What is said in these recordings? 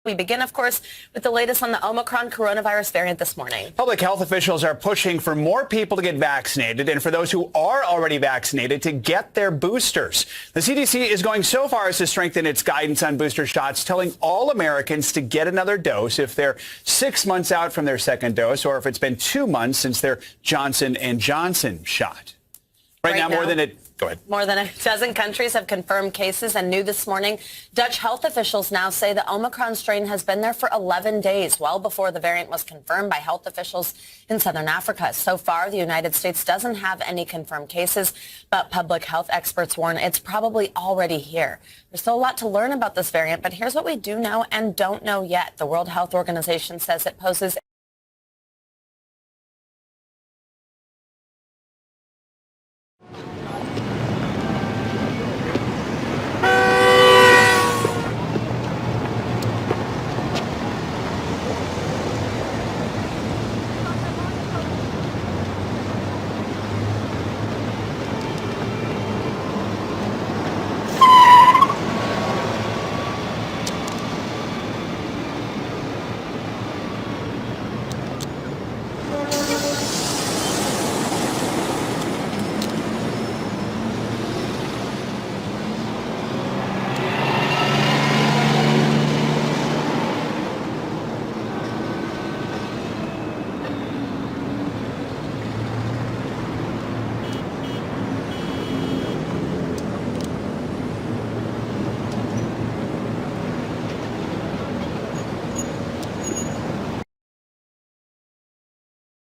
We begin, of course, with the latest on the Omicron coronavirus variant this morning. Public health officials are pushing for more people to get vaccinated and for those who are already vaccinated to get their boosters. The CDC is going so far as to strengthen its guidance on booster shots, telling all Americans to get another dose if they're 6 months out from their second dose or if it's been 2 months since their Johnson & Johnson shot. Right now, more than a dozen countries have confirmed cases, and new this morning, Dutch health officials now say the Omicron strain has been there for 11 days, well before the variant was confirmed by health officials in southern Africa. So far, the United States doesn't have any confirmed cases, but public health experts warn it's probably already here. There's still a lot to learn about this variant, but here's what we do know and don't know yet. The World Health Organization says it poses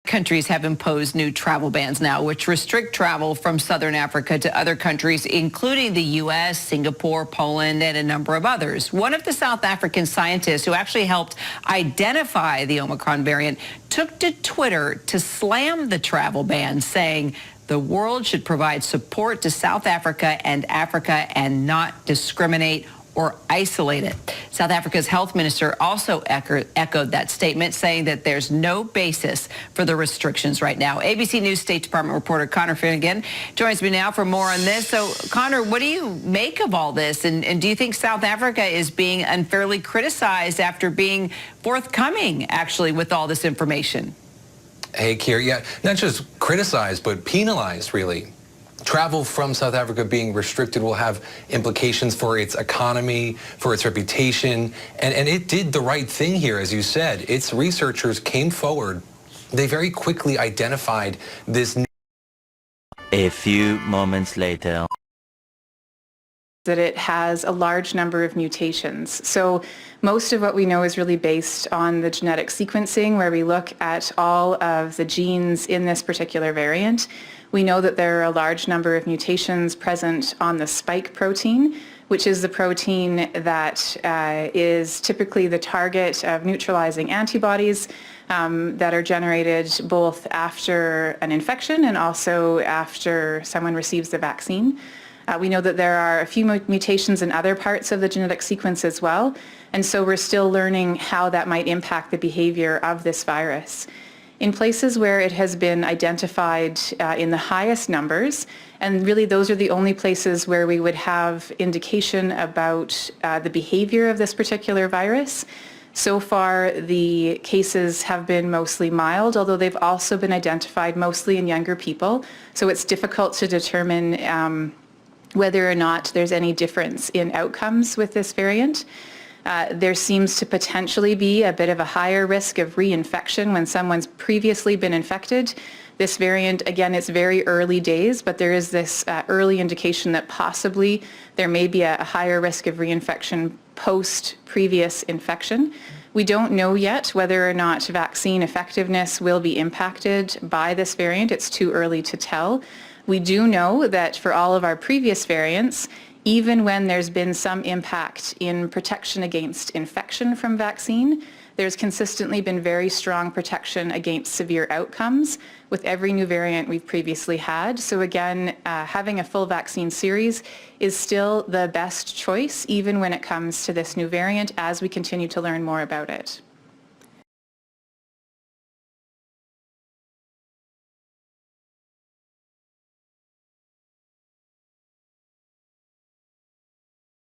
Countries have imposed new travel bans now, which restrict travel from southern Africa to other countries, including the U.S., Singapore, Poland, and a number of others. One of the South African scientists who actually helped identify the Omicron variant took to Twitter to slam the travel ban, saying the world should provide support to South Africa and not discriminate or isolate it. South Africa's health minister also echoed that statement, saying that there's no basis for the restrictions right now. ABC News State Department reporter Connor Finnegan joins me now for more on this. So, Connor, what do you make of all this? And do you think South Africa is being unfairly criticized after being forthcoming, actually, with all this information? Hey, Kier, yeah, not just criticized, but penalized, really. Travel from South Africa being restricted will have implications for its economy, for its reputation, and it did the right thing here, as you said. Its researchers came forward. They very quickly identified this. A few moments later. That it has a large number of mutations. So most of what we know is really based on the genetic sequencing, where we look at all of the genes in this particular variant. We know that there are a large number of mutations present on the spike protein, which is the protein that is typically the target of neutralizing antibodies that are generated both after an infection and also after someone receives the vaccine. We know that there are a few mutations in other parts of the genetic sequence as well, and so we're still learning how that might impact the behavior of this virus. In places where it has been identified in the highest numbers, and really those are the only places where we would have indication about the behavior of this particular virus. So far, the cases have been mostly mild, although they've also been identified mostly in younger people, so it's difficult to determine whether or not there's any difference in outcomes with this variant. There seems to potentially be a bit of a higher risk of reinfection when someone's previously been infected. This variant, again, it's very early days, but there is this early indication that possibly there may be a higher risk of reinfection post-previous infection. We don't know yet whether or not vaccine effectiveness will be impacted by this variant. It's too early to tell. We do know that for all of our previous variants, even when there's been some impact in protection against infection from vaccine, there's consistently been very strong protection against severe outcomes with every new variant we've previously had. So again, having a full vaccine series is still the best choice, even when it comes to this new variant, as we continue to learn more about it.